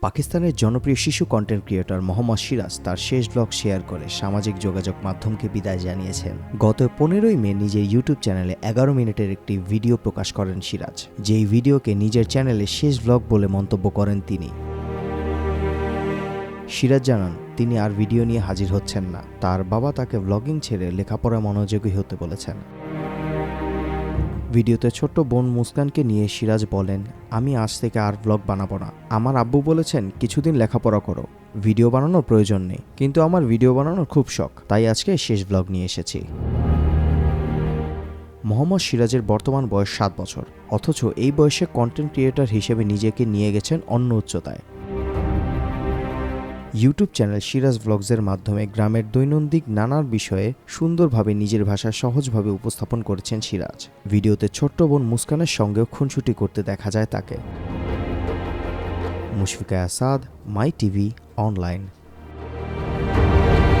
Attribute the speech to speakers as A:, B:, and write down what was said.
A: পাকিস্তানের জনপ্রিয় শিশু কন্টেন্ট ক্রিয়েটর মোহাম্মদ সিরাজ তার শেষ ব্লগ শেয়ার করে সামাজিক যোগাযোগ মাধ্যমকে বিদায় জানিয়েছেন। গত 15ই মে নিজের ইউটিউব চ্যানেলে 11 মিনিটের একটি ভিডিও প্রকাশ করেন সিরাজ, যেই ভিডিওকে নিজের চ্যানেলে শেষ ব্লগ বলে মন্তব্য করেন তিনি। সিরাজ জানান তিনি আর ভিডিও নিয়ে হাজির হচ্ছেন না, তার বাবা তাকে ব্লগিং ছেড়ে লেখাপড়া মনোযোগী হতে বলেছেন। ভিডিওতে ছোট্ট বোন মুস্কানকে নিয়ে সিরাজ বলেন, আমি আজ থেকে আর ব্লগ বানাবো না। আমার আব্বু বলেছেন কিছুদিন লেখাপড়া করো, ভিডিও বানানোর প্রয়োজন নেই, কিন্তু আমার ভিডিও বানানোর খুব শখ, তাই আজকে শেষ ব্লগ নিয়ে এসেছি। মোহাম্মদ সিরাজের বর্তমান বয়স 7 বছর, অথচ এই বয়সে কন্টেন্ট ক্রিয়েটর হিসেবে নিজেকে নিয়ে গেছেন অন্য উচ্চতায়। ইউটিউব চ্যানেল সিরাজ ব্লগসের মাধ্যমে গ্রামের দৈনন্দিন নানান বিষয়ে সুন্দরভাবে নিজের ভাষায় সহজভাবে উপস্থাপন করেছেন সিরাজ। ভিডিওতে ছোট্ট বোন মুস্কানের সঙ্গেও খুনসুটি করতে দেখা যায় তাকে। মুশফিকা আসাদ, মাই টিভি অনলাইন।